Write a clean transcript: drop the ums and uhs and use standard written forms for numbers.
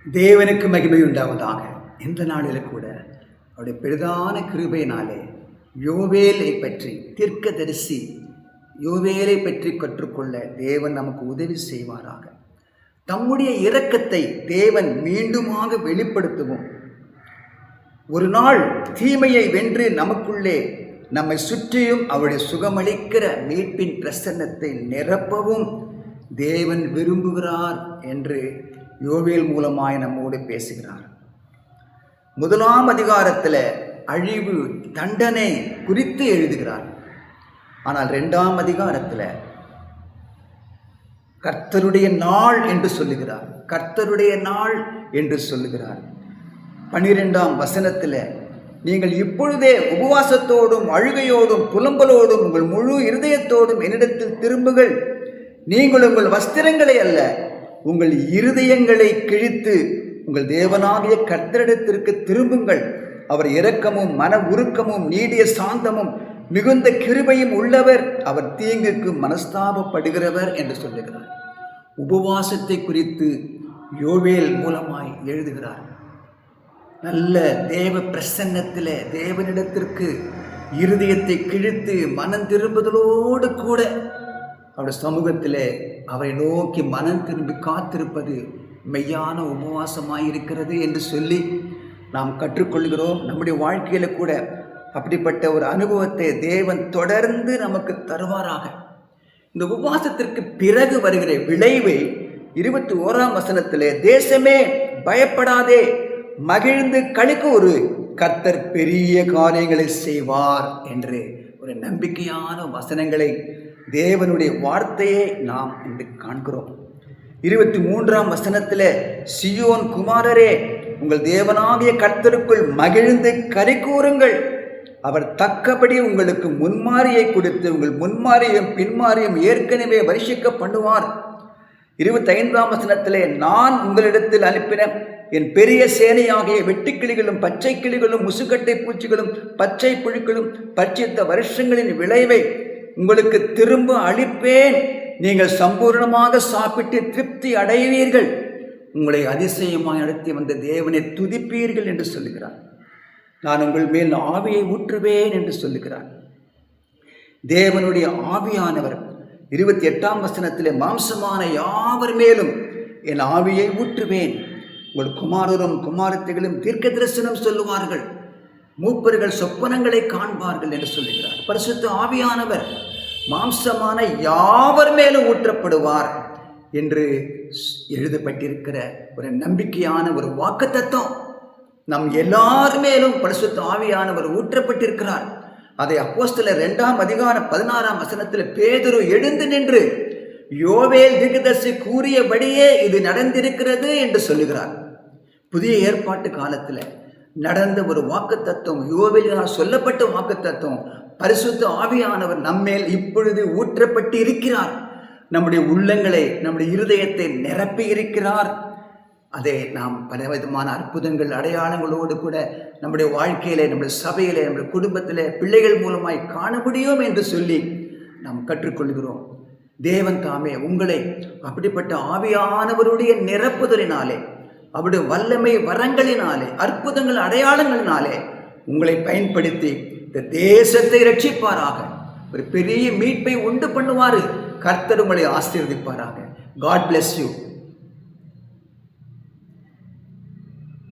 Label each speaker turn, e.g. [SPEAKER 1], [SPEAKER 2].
[SPEAKER 1] தேவனுக்கு மகிமை உண்டாவதாக. இந்த நாளில் கூட அவருடைய பெரிதான கிருபையினாலே யோவேலை பற்றி தீர்க்கதரிசி யோவேலை பற்றி கற்றுக்கொள்ள தேவன் நமக்கு உதவி செய்வாராக. தம்முடைய இரக்கத்தை தேவன் மீண்டுமாக வெளிப்படுத்தவும், ஒரு நாள் தீமையை வென்று நமக்குள்ளே நம்மை சுற்றியும் அவருடைய சுகமளிக்கிற மீட்பின் பிரசன்னத்தை நிரப்பவும் தேவன் விரும்புகிறார் என்று யோவேல் மூலமாய் நம்மோடு பேசுகிறார். 1ஆம் அதிகாரத்தில் அழிவு தண்டனை குறித்து எழுதுகிறார். ஆனால் 2ஆம் அதிகாரத்தில் கர்த்தருடைய நாள் என்று சொல்லுகிறார். கர்த்தருடைய நாள் என்று சொல்லுகிறார். 12ஆம் வசனத்தில், நீங்கள் இப்பொழுதே உபவாசத்தோடும் அழுகையோடும் புலம்பலோடும் உங்கள் முழு இருதயத்தோடும் என்னிடத்தில் திரும்புங்கள். நீங்கள் உங்கள் வஸ்திரங்களை அல்ல, உங்கள் இருதயங்களை கிழித்து உங்கள் தேவனாகிய கர்த்தரிடத்திற்கு திரும்புங்கள். அவர் இரக்கமும் மன உருக்கமும் நீடிய சாந்தமும் மிகுந்த கிருபையும் உள்ளவர். அவர் தீங்குக்கு மனஸ்தாபப்படுகிறவர் என்று சொல்லுகிறார். உபவாசத்தை குறித்து யோவேல் மூலமாய் எழுதுகிறார். நல்ல தேவ பிரசன்னத்தில் தேவனிடத்திற்கு இருதயத்தை கிழித்து மனம் திரும்புதலோடு கூட அவருடைய சமூகத்தில் அவரை நோக்கி மனம் திரும்பி காத்திருப்பது மெய்யான உபவாசமாயிருக்கிறது என்று சொல்லி நாம் கற்றுக்கொள்கிறோம். நம்முடைய வாழ்க்கையில் கூட அப்படிப்பட்ட ஒரு அனுபவத்தை தேவன் தொடர்ந்து நமக்கு தருவாராக. இந்த உபவாசத்திற்கு பிறகு வருகிற விளைவை 21ஆம் வசனத்திலே, தேசமே பயப்படாதே, மகிழ்ந்து களிக்கூறு, கர்த்தர் பெரிய காரியங்களை செய்வார் என்று ஒரு நம்பிக்கையான வசனங்களை தேவனுடைய வார்த்தையை நாம் இன்று காண்கிறோம். 23ஆம் வசனத்தில், சியோன் குமாரரே, உங்கள் தேவனாகிய கர்த்தருக்குள் மகிழ்ந்து களிக்கூறுங்கள், அவர் தக்கபடி உங்களுக்கு முன்மாரியை கொடுத்து உங்கள் முன்மாரியும் பின்மாரியும் ஏற்கனவே வருஷிக்க பண்ணுவார். 25ஆம் வசனத்திலே, நான் உங்களிடத்தில் அனுப்பின என் பெரிய சேனையாகிய வெட்டுக்கிளிகளும் பச்சை கிளிகளும் முசுக்கட்டை பூச்சிகளும் பச்சை புழுக்களும் பட்சித்த வருஷங்களின் விளைவை உங்களுக்கு திரும்ப அளிப்பேன். நீங்கள் சம்பூர்ணமாக சாப்பிட்டு திருப்தி அடைவீர்கள். உங்களை அதிசயமாய் நடத்தி வந்த தேவனை துதிப்பீர்கள் என்று சொல்லுகிறார். நான் உங்கள் மேல் ஆவியை ஊற்றுவேன் என்று சொல்லுகிறார். தேவனுடைய ஆவியானவர் 28ஆம் வசனத்திலே, மாம்சமான யாவர் மேலும் என் ஆவியை ஊற்றுவேன். உங்கள் குமாரரும் குமாரத்திகளும் தீர்க்க தரிசனம் சொல்லுவார்கள், மூப்பர்கள் சொப்பனங்களை காண்பார்கள் என்று சொல்லுகிறார். பரிசுத்த ஆவியானவர் மாம்சமான யாவர் மேலும் ஊற்றப்படுவார் என்று எழுதப்பட்டிருக்கிற ஒரு நம்பிக்கையான ஒரு வாக்குத்தத்தம். நம் எல்லார் மேலும் பரிசுத்த ஆவியானவர் ஊற்றப்பட்டிருக்கிறார். அதை அப்போஸ்தலர் 2ஆம் அதிகாரம் 16ஆம் வசனத்தில் பேதுரு எழுந்து நின்று யோவேல் தீர்க்கதரிசி கூறியபடியே இது நடந்திருக்கிறது என்று சொல்லுகிறார். புதிய ஏற்பாட்டு காலத்தில் நடந்த ஒரு வாக்குத்தத்தம், யோவேலினால் சொல்லப்பட்ட வாக்குத்தத்தம். பரிசுத்த ஆவியானவர் நம்மேல் இப்பொழுது ஊற்றப்பட்டு இருக்கிறார். நம்முடைய உள்ளங்களை, நம்முடைய இருதயத்தை நிரப்பி இருக்கிறார். அதை நாம் பலவிதமான அற்புதங்கள் அடையாளங்களோடு கூட நம்முடைய வாழ்க்கையிலே, நம்முடைய சபையிலே, நம்முடைய குடும்பத்திலே பிள்ளைகள் மூலமாய் காண முடியும் என்று சொல்லி நாம் கற்றுக்கொள்கிறோம். தேவன் தாமே உங்களை அப்படிப்பட்ட ஆவியானவருடைய நிரப்புதலினாலே, அவருடைய வல்லமை வரங்களினாலே, அற்புதங்கள் அடையாளங்களினாலே உங்களை பயன்படுத்தி இந்த தேசத்தை ரட்சிப்பாராக. ஒரு பெரிய மீட்பை உண்டு பண்ணுவார். கர்த்தர் உங்களை ஆசீர்வதிப்பாராக. God bless you.